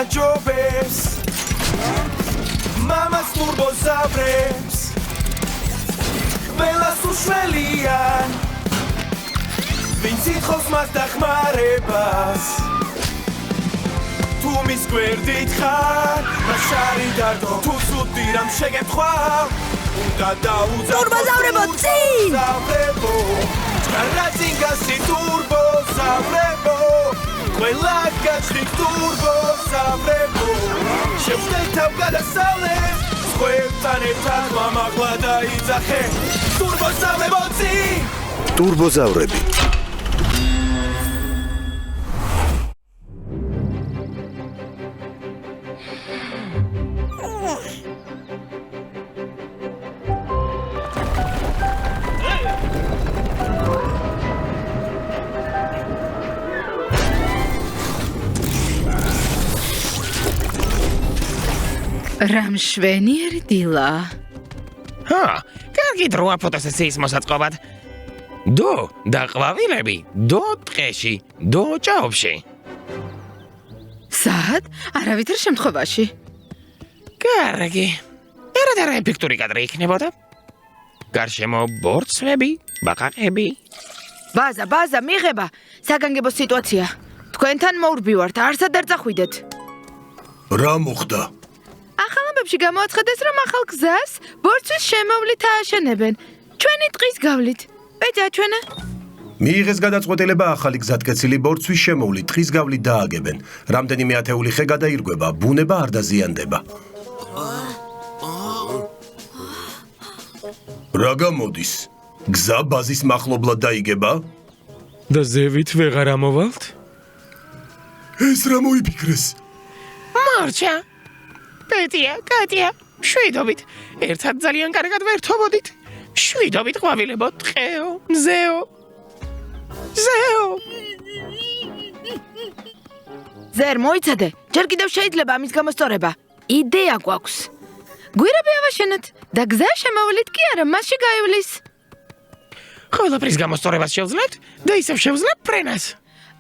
გაჯობებს მამას ტურბოზავრებს ყველას უშველიან ვინც ითხოვს მას დახმარებას თუ მის გვერდით ხარ მას შარი დარდო თუ ცუდი რამ შეგეთქვა უნდა დაუძახო ტურბოზავრებო წინ რაცინგასი ტურბოზავრებო ყველა გაჩხით ტურბოზავრებო შევშლეთ თავ გადასავლეთ სხვებთან ერთად მამაღლა დაიძახე ტურბოზავრებო წინ ტურბოზავრები რამ შვენიერი დილა. კარგი დროა ფოტოსესიის მოსაწყობად. დო და ყვავილები, დო ტყეში, დო ჭაობში. სად? არავითარ შემთხვევაში. კარგი. ერადარა ეფექტური კადრი იქნებოდა. გარშემო ბორცვები, ბაყაყები. ბაზა, მიღება. საგანგებო სიტუაცია. თქვენთან მოურბივართ, არსად არ წახვიდეთ. რა მოხდა? ახალამბებში გამოაცხადეს, რომ ახალ გზას ბორცვის შემოვლით ააშენებენ. ჩვენი ტყის გავლით. ბეჭა ჩვენა. მიიღეს გადაწყვეტილება ახალი გზატკეცილი ბორცვის შემოვლით ტყის გავლით დააგებენ. რამდენიმე ათეული ხე გადაირგვება, ბუნება არ დაზიანდება. რა გამოდის? გზა ბაზის მახლობლად დაიგება? და ზევით ვეღარ ამოვალთ? ეს რა მოიფიქრეს? მარჩა. კატია, შვიდობით. ერთად ძალიან კარგად ვერთობოდით. შვიდობით ყვავილებო, ტყეო, მზეო. ზერ მოიცადე, ჯერ კიდევ შეიძლება ამის გამოსწორება. იდეა გვაქვს. გვირაბი ავაშენოთ და გზა შემოვლით კი არა, მასში გაივლის. ყველაფრის გამოსწორებას შევძლებთ და ისევ შევძლებ ფრენას.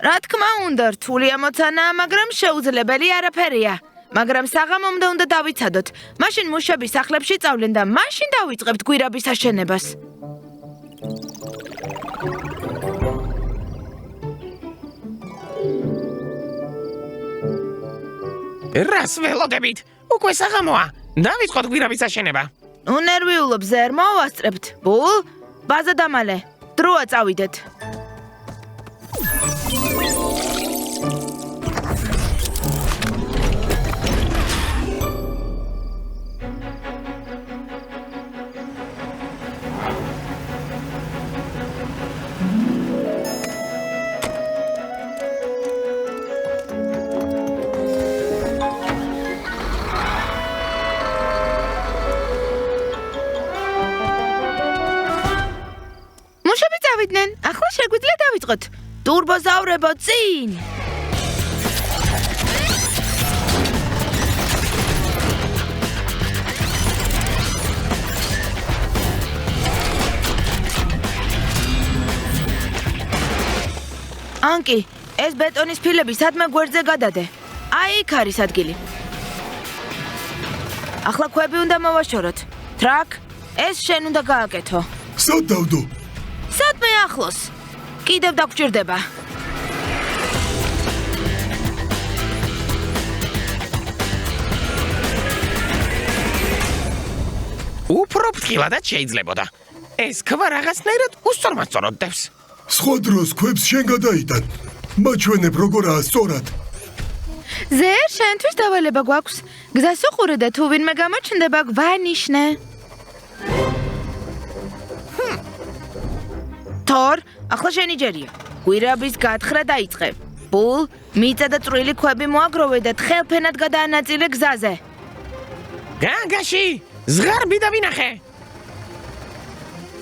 რა თქმა უნდა, რთული ამოცანაა, მაგრამ შეუძლებელი არაფერია. მაგრამ საღამომდე უნდა დავიცადოთ. მაშინ მუშები სახლებში წავლენ და მაშინ დავიწყებთ გვირაბის აშენებას. რას ველოდებით? უკვე საღამოა. დავიწყოთ გვირაბის აშენება. ნუ ნერვიულობ ზერ, მოვასწრებთ. ბულ, ბაზა დამალე. დროა წავიდეთ. ახლა შეგვიძლია დავიწყოთ. ტურბოზავრებო წინ! ანკი, ეს ბეტონის ფილები სადმე გვერდზე გადადე. აი იქ არის ადგილი. ახლა ქვები უნდა მოვაშოროთ. ტრაკ, ეს შენ უნდა გააკეთო. სად დავდო? სადმე ახლოს. კიდევ დაგჭირდება. უფრო ფრთხილადაც შეიძლებოდა. ეს ქვა რაღაცნაირად უსწორმასწოროდებს. სხვა დროს ქვებს შენ გადაიტან. მაჩვენებ როგორაა სწორად. ზერ, შენთვის დავალება გვაქვს. გზას უყურე და თუ ვინმე გამოჩნდება, გვანიშნე. თორ, ახლა შენი ჯერია. გვირაბის გათხრა დაიწყე. ბულ, მიწა და წვრილი ქვები მოაგროვე და თხელფენად გადაანაწილე გზაზე. განგაში, ზღარბი დავინახე.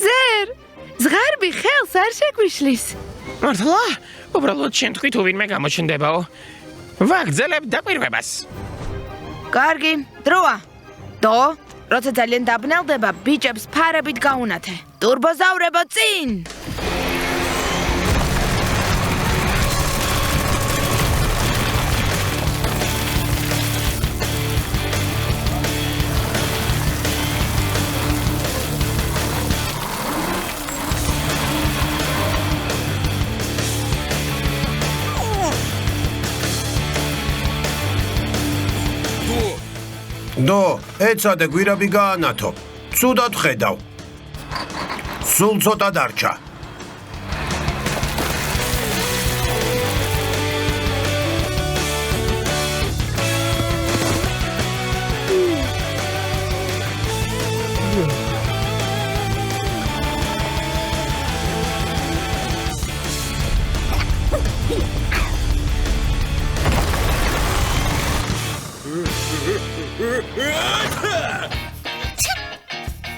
ზერ, ზღარბი ხელს არ შეგვიშლის. მართლა? უბრალოდ შენ თქვი თუ ვინმე გამოჩნდებაო. ვაგრძელებ დაკვირვებას. კარგი, დროა. დო, როცა ძალიან დაბნელდება, ბიჭებს ფარებით გაუნათე. ტურბოზავრებო წინ! დო, ეცადე გვირაბი გაანათო. ცუდად ხედავ. სულ ცოტა დარჩა.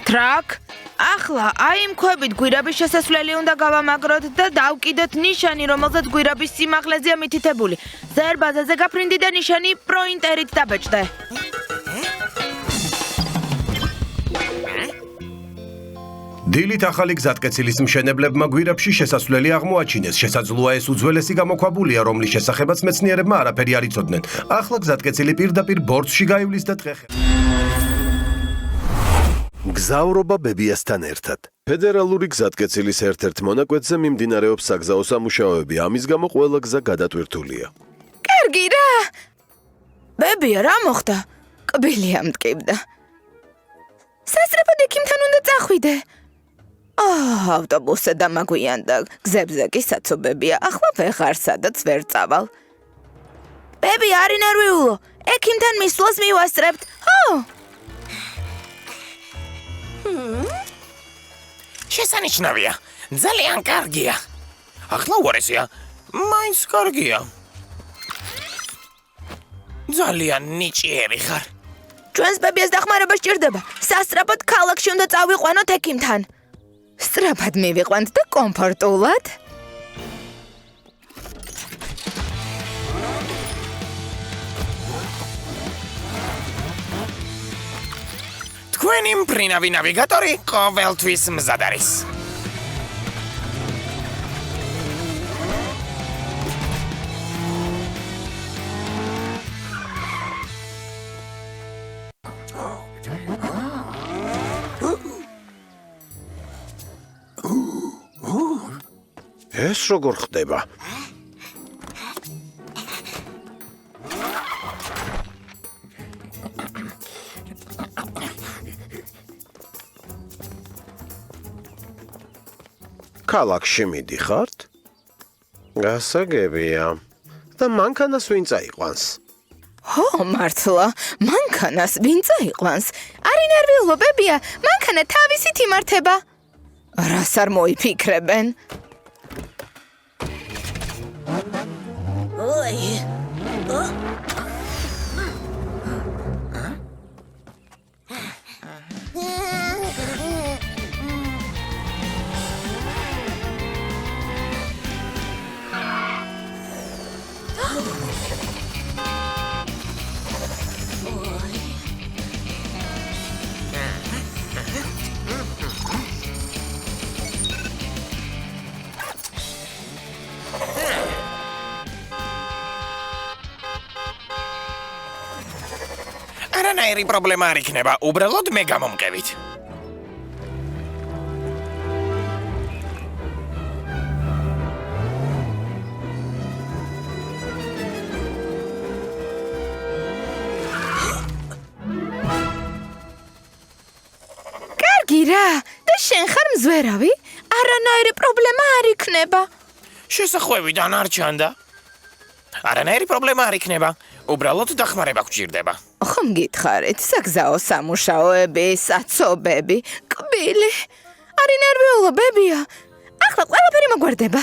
ტრაკ, ახლა აი იმ ქვებით გვირაბის შესასვლელი უნდა გავამაგროთ და დავკიდოთ ნიშანი, რომელზეც გვირაბის სიმაღლეზეა მითითებული. ზერბაზაზე გაფრინდიდა ნიშანი პროინტერით დაბეჭდე. დილით ახალი გზატკეცილის მშენებლებმა გვირაბში შესასვლელი აღმოაჩინეს. შესაძლოა ეს უძველესი გამოქვაბულია, რომლის შესახებაც მეცნიერებმა არაფერი არ იცოდნენ. ახლა გზატკეცილი პირდაპირ ბორცში გაივლის და თხეხე. გზავრობა ბებიასთან ერთად. ფედერალური გზატკეცილის ერთ-ერთ მონაკვეთზე მიმდინარეობს საგზაო სამუშაოები, ამის გამო ყველა გზა გადატვირთულია. კარგი რა. ბებია, რა მოხდა? კბილი ამტკიბდა. სასწრაფოდ ექიმთან უნდა წახვიდე. ავტობუსზე დამაგვიანდა, გზებზე კი საცობებია, ახლა ვეღარ სადაც ვერ წავალ. ბები, არ ინერვიულო, ექიმთან მისვლას მივასწრებთ. შესანიშნავია, ძალიან კარგია. ახლა უარესია, მაინც კარგია. ძალიან ნიჭიერი ხარ. ჩვენს ბებიას დახმარება სჭირდება. სასწრაფოდ ქალაქში უნდა წავიყვანოთ ექიმთან. სწრაფად მივიყვანთ და კომფორტულად. თქვენი მფრინავი ნავიგატორი ყოველთვის მზად არის. ეს როგორ ხდება? ქალაქში მიდიხართ? გასაგებია. და მანქანას ვინ წაიყვანს? მართლა, მანქანას ვინ წაიყვანს? არ ინერვიულო, ბებია, მანქანა თავისით იმართება. რას არ მოიფიქრებენ? არანაირი პრობლემა არ იქნება, უბრალოდ მე გამომყევით. კარგი რა, და შენ ხარ მზვერავი? არანაირი პრობლემა არ იქნება. შესახვევიდან არ ჩანდა. არანაირი პრობლემა არ იქნება, უბრალოდ დახმარება გვჭირდება. ხომ გითხარით, საგზაო სამუშაოები, საცობები, კბილი. არ ინერვიულო, ბებია. ახლა ყველაფერი მოგვარდება.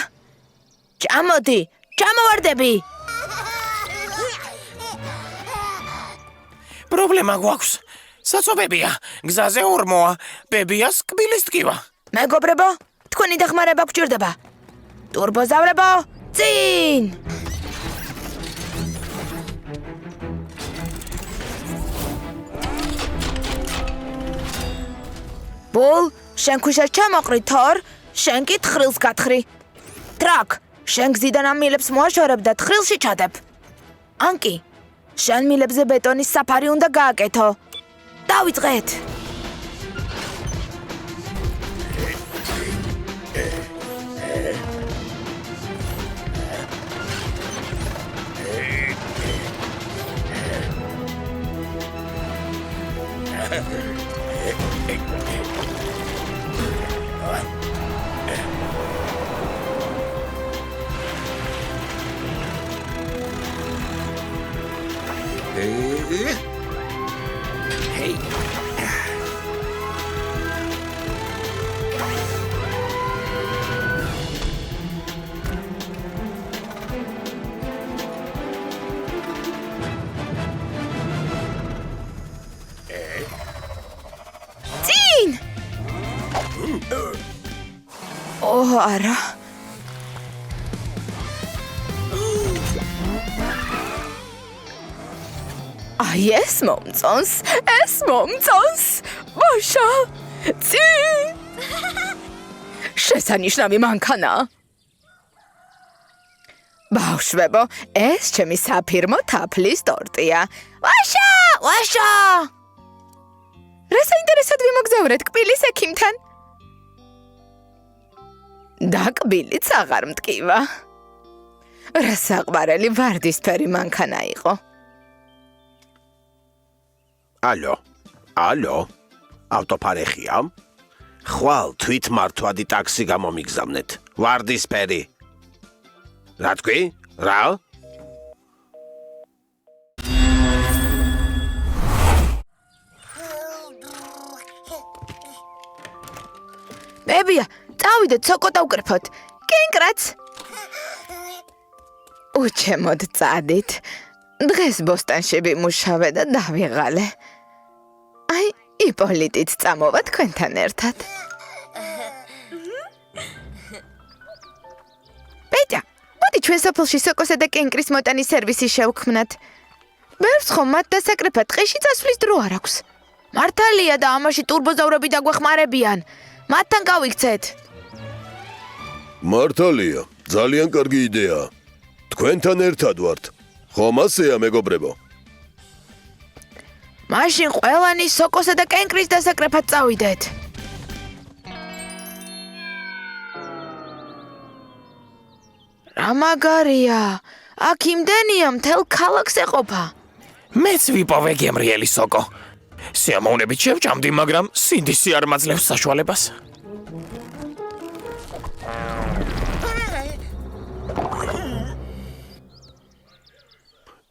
ჩამოდი, ჩამოვარდები. პრობლემა გვაქვს. საცობებია, გზაზე ორმოა, ბებიას კბილის ტკივა. მეგობრებო, თქვენი დახმარება გვჭირდება. ტურბოზავრებო, წინ! ბულ, შენ ქვიშას ჩამოყრი, თორ, შენ კი თხრილს გათხრი. ტრაკ, შენ გზიდან ამ მილებს მოაშორებ და თხრილში ჩადებ. ანკი, შენ მილებზე ბეტონის საფარი უნდა გააკეთო. დავიწყეთ. არა. აი ეს მომწონს. ვაშა! წი! შესანიშნავი მანქანა. ბავშვებო, ეს ჩემი საფირმო თაფლის ტორტია. ვაშა! რა საინტერესოდ ვიმოგზაურეთ კბილის ექიმთან? და კბილიც აღარ მტკივა. რა საყვარელი ვარდისფერი მანქანა იყო. ალო, ავტოფარეხია? ხვალ თვითმართვადი ტაქსი გამომიგზავნეთ. ვარდისფერი. რა თქვი? რა? ბებია, წავიდეთ სოკო დავკრფოთ. კენკრაც. უჩემოდ წადით. დღეს ბოსტანში ვიმუშავე და დავიღალე. აი, იპოლიტიც წამოვა თქვენთან ერთად. პეტია, მოდი ჩვენ სოფელში სოკოსა და კენკრის მოტანის სერვისი შევქმნათ. ბევრს ხომ მათ დასაკრეფად ტყეში წასვლის დრო არ აქვს. მართალია და ამაში ტურბოზავრები დაგვეხმარებიან. მათთან გავიქცეთ. მართალია, ძალიან კარგი იდეაა. თქვენთან ერთად ვართ. ხომ ასეა, მეგობრებო? მაშინ ყველანი სოკოსა და კენკრის დასაკრეფად წავიდეთ. რა მაგარია, აქ იმდენია მთელ ქალაქს ეყოფა. მეც ვიპოვე გემრიელი სოკო. სიამოვნებით შევჭამდი, მაგრამ სინდისი არ მაძლევს საშუალებას.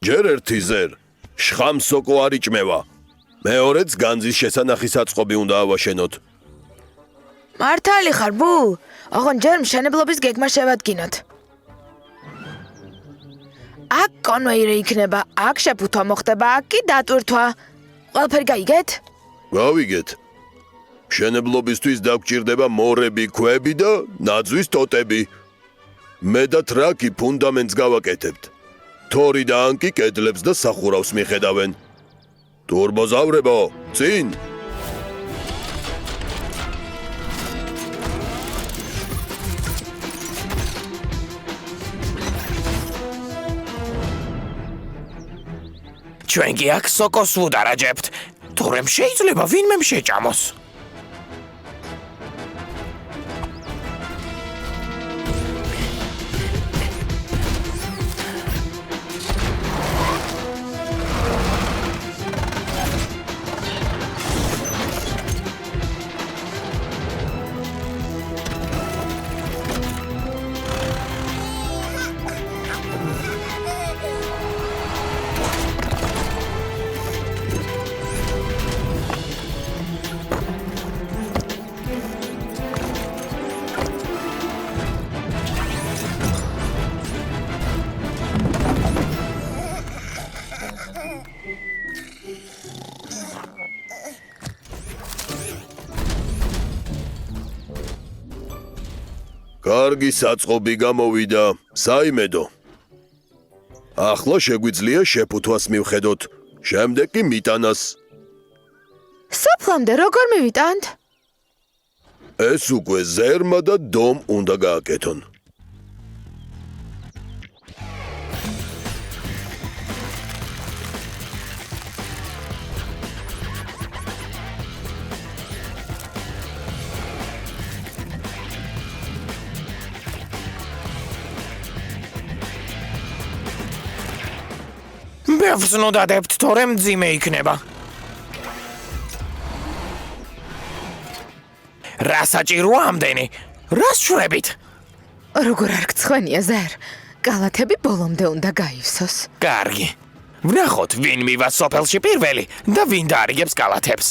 ჯერ ერთი ზერ, შხამ სოკო არ იჭმევა. მეორეც განძის შესანახის აწყობი უნდა ავაშენოთ. მართალი ხარ, ბუ? ოღონ ჯერ მშენებლობის გეგმა შევადგინოთ. აქ კონვეირი იქნება, აქ შეფუთვა მოხდება, აქ კი დატვირთვა. ყველაფერი გაიგეთ? გავიგეთ. მშენებლობისთვის დაგჭირდება მორები, ქვები და ნაძვის ტოტები. მე და ტრაკი ფუნდამენტს გავაკეთებთ. თორი და ანკი კედლებს და სახურავს მიხედავენ. ტურბოზავრებო, წინ! ჩვენ კი აქ სოკოს ვუდარაჯებთ. თორემ შეიძლება ვინმე შეჭამოს. კარგი საწყობი გამოვიდა, საიმედო. ახლა შეგვიძლია შეფუთვას მივხედოთ, შემდეგ კი მიტანას. სოფლამდე როგორ მივიტანთ? ეს უკვე ზერმა და დომ უნდა გააკეთონ. ბევრს ნოდადებთ, თორემ მძიმე იქნება. რა საჭიროა ამდენი? რას შვრებით? როგორ არ გცხვენია ზერ? კალათები ბოლომდე უნდა გაივსოს. კარგი. ვნახოთ, ვინ მივა სოფელში პირველი და ვინ დაარიგებს კალათებს.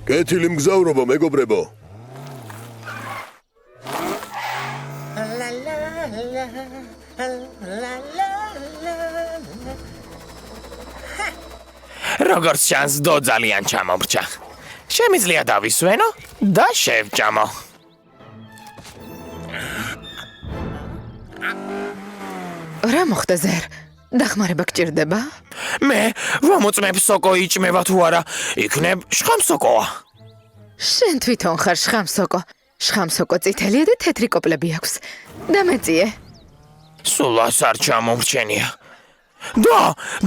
კეთილი მგზავრობა, მეგობრებო. როგორც ჩანს, დო ძალიან ჩამობრჩა. შემიძლია დავისვენო და შევჭამო. რა მოხდა ზერ? დახმარება გჭირდება? მე ვამოწმებ სოკო იჭმევა თუ არა, იქნებ შხამსოკოა. შენ თვითონ ხარ შხამსოკო. შხამსოკო წითელია და თეთრი კოპლები აქვს. დამეწიე. სულ ას არ ჩამომრჩენია.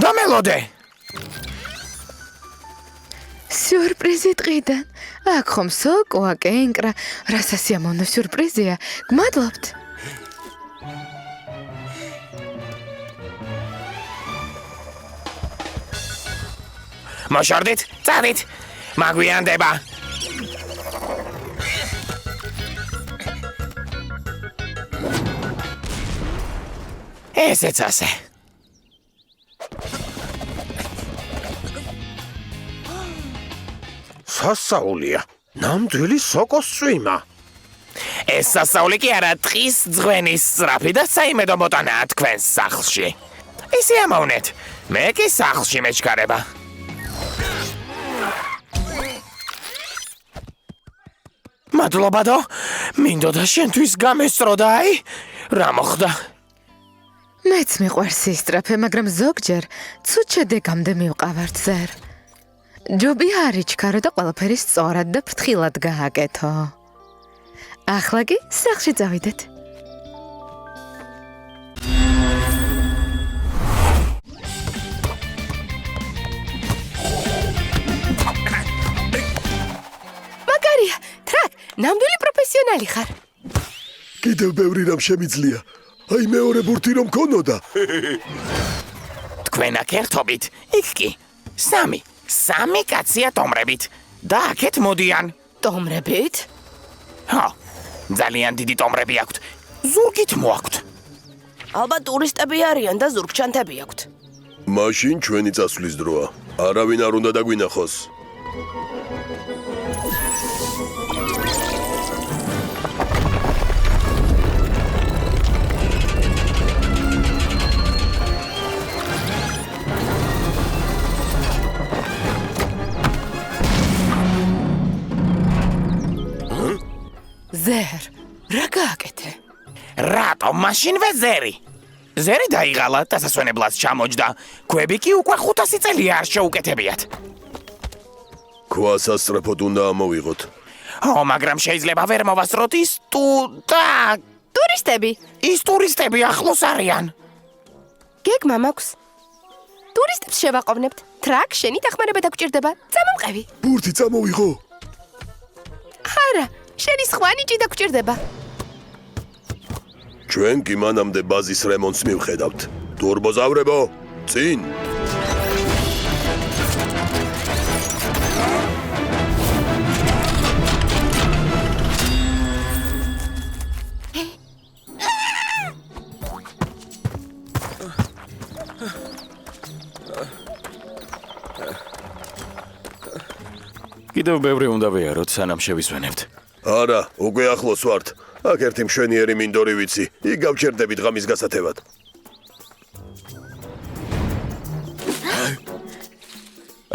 და მელოდე. სიურპრიზი ტყიდან. აქ ხომ სოკოა კენკრა. რა სასიამოვნო სიურპრიზია. გმადლობთ. მოშორდით, წადით. მაგვიანდება. ესეც ასე. სასაულია. ნამდვილი სოკოს წვიმა. ეს სასაული კი არა, ტყის ძღვენის სწრაფი და საიმედო მოტანაა თქვენს სახლში. ისე ამოვნეთ, მე კი სახლში მეჩქარება. მადლობა დო, მინდოდა შენთვის გამესწროდა, აი, რა მოხდა? მეც მიყვარს ისტრაფე, მაგრამ ზოგჯერ ცუდ შედეგამდე მივყავართ ზერ. ჯობია არ იჩქარო და ყველაფერი სწორად და ფრთხილად გააკეთო. ახლა კი სახლში წავიდეთ. მაგარია, ტრაკ, ნამდვილი პროფესიონალი ხარ. კიდევ ბევრი რამ შემიძლია. აი მეორე ბურთი რომ ქონოდა. თქვენ აქ ერთობით, იქ კი, სამი კაცია ტომრებით და აქეთ მოდიან. ტომრებით? ჰა, ძალიან დიდი ტომრები აქვთ, ზურგით მოაქვთ. ალბათ ტურისტები არიან და ზურგჩანთები აქვთ. მაშინ ჩვენი წასვლის დროა. არავინ არ უნდა დაგვინახოს. ზერ, რა გააკეთე? რატომ მაშინვე ზერი? ზერი დაიღალა, დასასვენებლად ჩამოჯდა. ქვები კი უკვე 500 წელია არ შეუკეთებიათ. ქვას ასწრაფოდ უნდა ამოვიღოთ. მაგრამ შეიძლება ვერ მოვასწროთ ის ტურისტები. ის ტურისტები ახლოს არიან. გეგმა მაქვს. ტურისტებს შევაყოვნებთ. ტრაკ, შენი დახმარება დაგჭირდება. წამომყევი. ბურთი წამოვიღო. არა, შენი სხვა ნიჭი დაგჭირდება. ჩვენ კი მანამდე ბაზის რემონტს მივხედავთ. ტურბოზავრებო, წინ! კიდევ ბევრი უნდა ვეაროთ, სანამ შევისვენებთ. არა, უკვე ახლოს ვართ. აქ ერთი მშვენიერი მინდორი ვიცი. იქ გავჩერდებით ღამის გასათევად.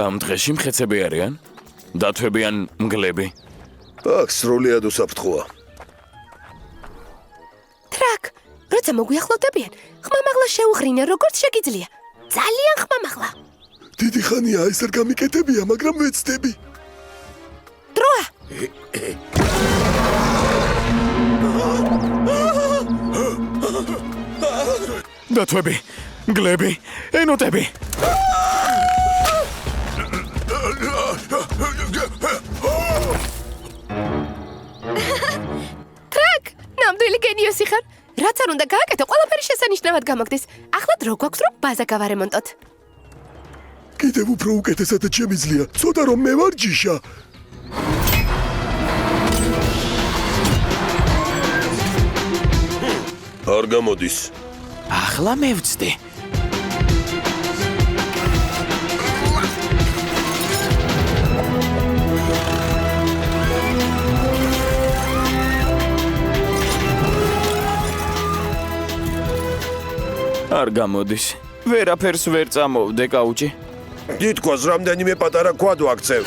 ამ დღეში მხეცები არიან? დათვები ან მგლები? აქ სრულიად უსაფრთხოა. ტრაკ, როცა მოგვიახლოვდებიან, ხმამაღლა შეუღრინე, როგორც შეგიძლია. ძალიან ხმამაღლა. დიდი ხანია ეს არ გამიკეთებია, მაგრამ ვეცდები. დროა. დათვები, მგლები, ენოტები. ტრაკ, ნამდვილი გენიოსი ხარ. რაც არ უნდა გააკეთო, ყველაფერი შესანიშნავად გამოგდის. ახლა დრო გვაქვს, რომ ბაზა გავარემონტოთ. კიდევ უფრო უკეთესად შემიძლია. ცოტა რომ მე ვარ ჯიშა. არ გამოდის. ახლა მე ვწდი. არ გამოდის. ვერაფერს ვერ წამოვდე, კაუჭი. თითქოს რამდენიმე პატარა ქვად ვაქცევ.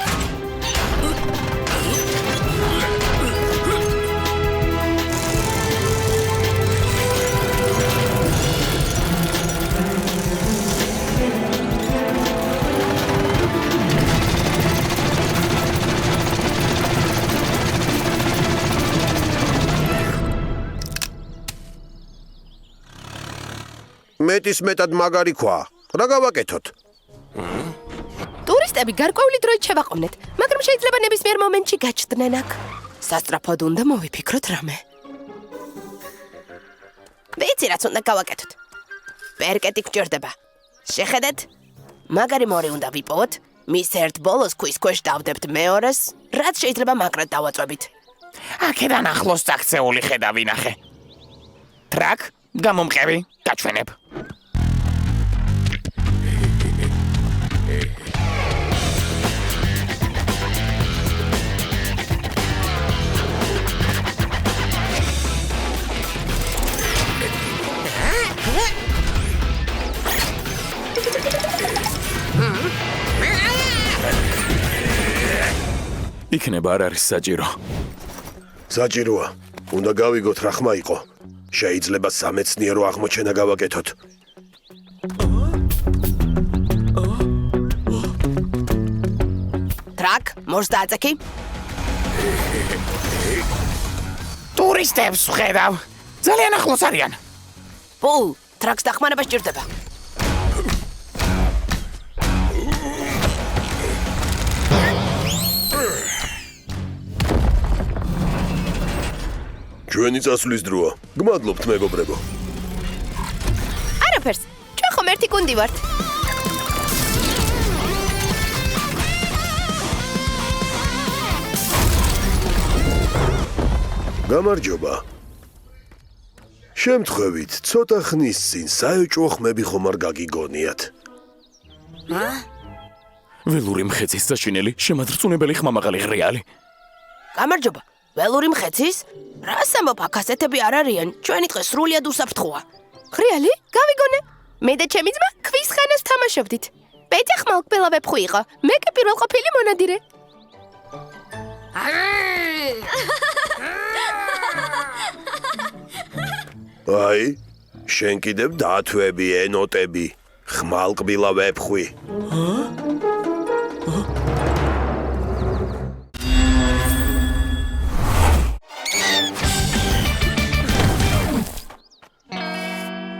მეტის მეტად მაგარი ქვა. რა გავაკეთოთ? ტურისტები გარკვეული დროით შევაყოვნეთ, მაგრამ შეიძლება ნებისმიერ მომენტში გაჩნდნენ აქ. სასწრაფოდ უნდა მოვიფიქროთ რამე. ვიცი რაც უნდა გავაკეთოთ. პერკეტი გჭირდება. შეხედეთ? მაგარი მორი უნდა ვიპოვოთ. მის ერთ ბოლოს ქვის ქვეშ დავდებთ მეორეს, რაც შეიძლება მაგრად დავაწვევით. აქედან ახლოს წაქცეული ხედა ვინახე. ტრაკ, გამომყევი, გაჩვენებ. იქნება არ არის საჭირო. საჭიროა. უნდა გავიგოთ რა ხმა იყო. შეიძლება სამეცნიერო აღმოჩენა გავაკეთოთ. ტრაკ, მორს დააწექი. ტურისტებს ვხედავ. ძალიან ახლოს არიან. პულ, ტრაკს დახმარება სჭირდება. ჩვენი წასვლის დროა. გმადლობთ, მეგობრებო. არაფერს. ჩვენ ხომ ერთი გუნდი ვართ. გამარჯობა. შემთხვევით, ცოტა ხნის წინ საეჭვო ხმები ხომ არ გაგიგონიათ? ველური მხეცის საშინელი შემადრწუნებელი ხმამაღალი ღრიალი. გამარჯობა. ველური მხეცის? რას ამბობ, აქ ასეთები არ არიან. ჩვენი დღე სრულიად უსაფრთხოა. ღრიალი? გავიგონე. მე და ჩემი ძმა ქვის ხანას თამაშობდით. პეტი ხმალ კბელა ვეფხვი იყო. მე კი პირველყოფილი მონადირე. აი, შენ კიდევ დათვები, ენოტები. ხმალყბილა ვეფხვი.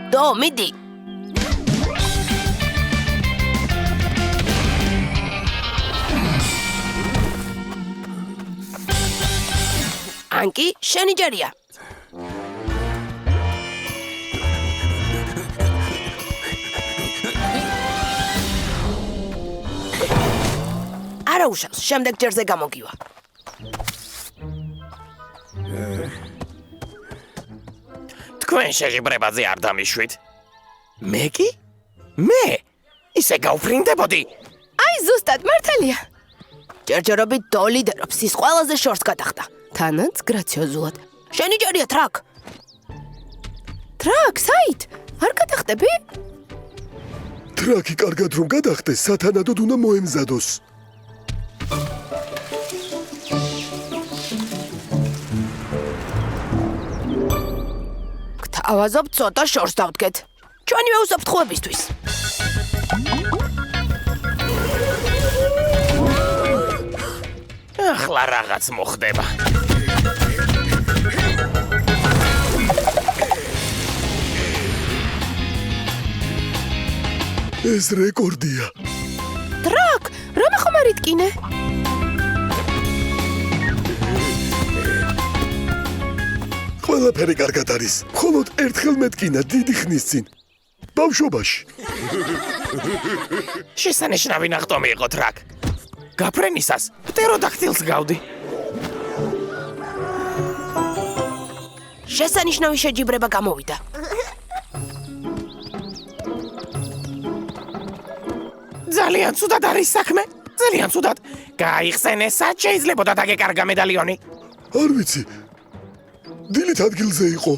დო, მიდი. ანკი, შენი ჯერია. არა უშავს, შემდეგ ჯერზე გამოგივა. თქვენ შეჯიბრებაზე არ დამიშვით. მე კი? მე? ისე გავფრინდებოდი. აი ზუსტად მართალია. ჯერჯერობით დო ლიდერობს, ის ყველაზე შორს გადახდა. თანაც გრაციოზულად. შენი ჯერია ტრაკ. ტრაკ, საით? არ გადახდები? ტრაკი კარგად რომ გადახდეს, სათანადოდ უნდა მოემზადოს. გთავაზობ ცოტა შორს დავდგეთ. ჩვენივე უსაფრთხოებისთვის. ახლა რაღაც მოხდება. ეს რეკორდია. ტრაკ, რამე ხომ არ იტკინე? ყველაფერი კარგად არის. მხოლოდ ერთხელ მეტკინა დიდი ხნის წინ. ბავშვობაში. შესანიშნავი ნახტომი იყო ტრაკ. გაფრენისას პტეროდაქტილს გავდი. შესანიშნავი შეჯიბრება გამოვიდა. ძალიან ცუდად არის საქმე. ძალიან ცუდად. გაიხსენე, სად შეიძლებოდა დაგეკარგა მედალიონი. არ ვიცი. დილით ადგილზე იყო.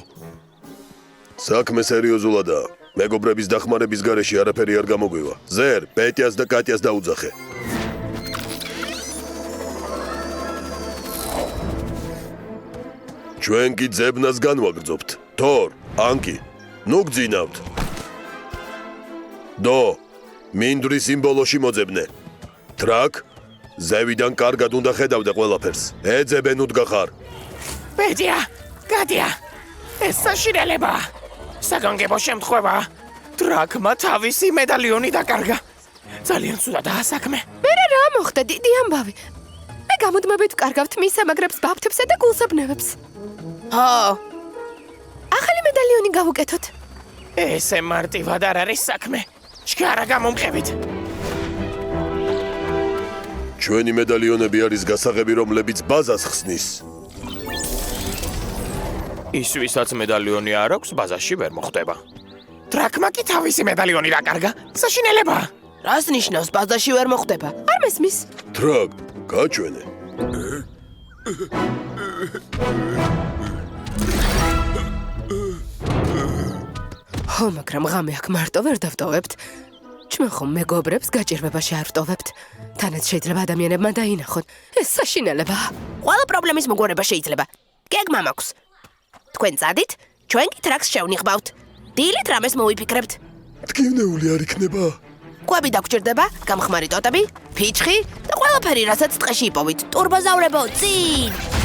საქმე სერიოზულადაა. მეგობრების დახმარების გარეშე არაფერი არ გამოგვივა. ზერ, პეტიას და კატიას დაუძახე. ჩვენ კი ძებნას განვაგრძობთ. თორ, ანკი, ნუ გძინავთ. დო, მინდვრის სიმბოლოში მოძებნე. ტრაკ, ზევიდან კარგად უნდა ხედავდე ყველაფერს. ეძებენ უდგახარ. პეტია, კატია, ეს საშინელება. საგანგებო შემთხვევა. ტრაკმა თავისი მედალიონი დაკარგა. ძალიან ცუდადაა საქმე. მე რა მოხდა დიდი ამბავი. მე გამუდმებით ვკარგავთ მის სამაგრებს, ბაფთებსა და გულსაბნევებს. ჰო. ახალი მედალიონი გავუკეთოთ. ესე მარტივად არ არის საქმე. შკარა გამომყევით. ჩვენი მედალიონები არის გასაღები, რომლებიც ბაზას ხსნის. ის ვისაც მედალიონი არ აქვს, ბაზაში ვერ მოხვდება. ტრაკმა კი თავისი მედალიონი დაკარგა. საშინელება. რას ნიშნავს ბაზაში ვერ მოხვდება? არ მესმის. ტრაკ, გაჩვენე. ხო, მაგრამ ღამე აქ მარტო ვერ დავტოვებთ. ჩვენ ხომ მეგობრებს გაჭირვებაში არ ვტოვებთ. თანაც შეიძლება ადამიანებმა დაინახონ. ეს საშინელებაა. ყველა პრობლემის მოგვარება შეიძლება. გეგმა მაქვს. თქვენ წადით, ჩვენ კი ტრაკს შევნიხავთ. დილით რამეს მოვიფიქრებთ. მტკივნეული არ იქნება? კვები დაგჭირდება, გამხმარი ტოტები, ფიჩხი და ყველაფერი, რასაც ტყეში იპოვით. ტურბოზავრებო, წინ!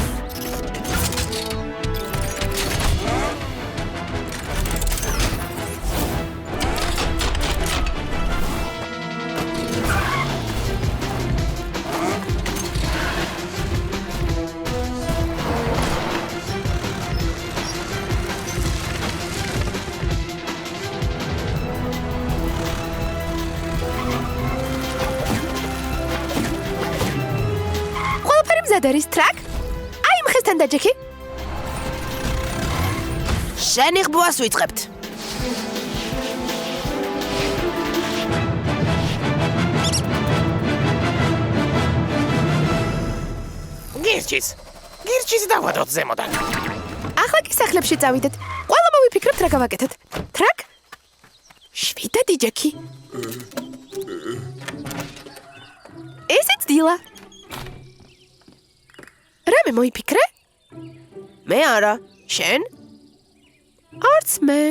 არის ტრაკ? აი მხესთან დაჯექი. შენი ხბუას ვიწყებთ. გირჩის დავადოთ ზემოდან. ახლა კი სახლებში წავიდეთ. ყველა მოვიფიქრებთ რა გავაკეთოთ. ტრაკ? შვიდა დიჯექი. ესეც დილა. რამე მოიფიქრე? მე არა, შენ? არც მე.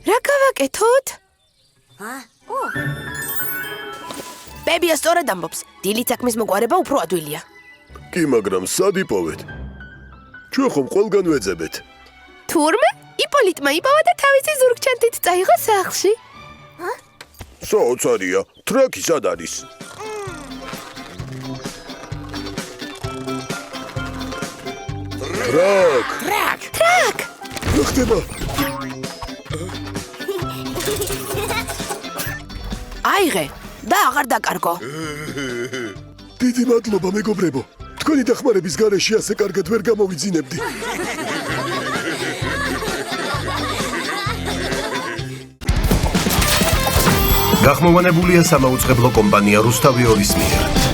რა გავაკეთოთ? ბებია სწორად ამბობს. დილით საქმის მოგვარება უფრო ადვილია. კი, მაგრამ სად იპოვეთ? ჩვენ ხომ ყველგან ვეძებეთ. თურმე? იპოლიტმა იპოვა და თავისი ზურგჩანთით წაიღო სახლში. საოცარია, ტრაკი სად არის? ტრაკ! ტრაკ! რა ხდება? აიღე და აღარ დაკარგო. დიდი მადლობა, მეგობრებო. თქვენი დახმარების გარეშე ასე კარგად ვერ გამოვიძინებდი. გახმოვანებულია სამაუწყებლო კომპანია რუსთავი 2-ის მიერ.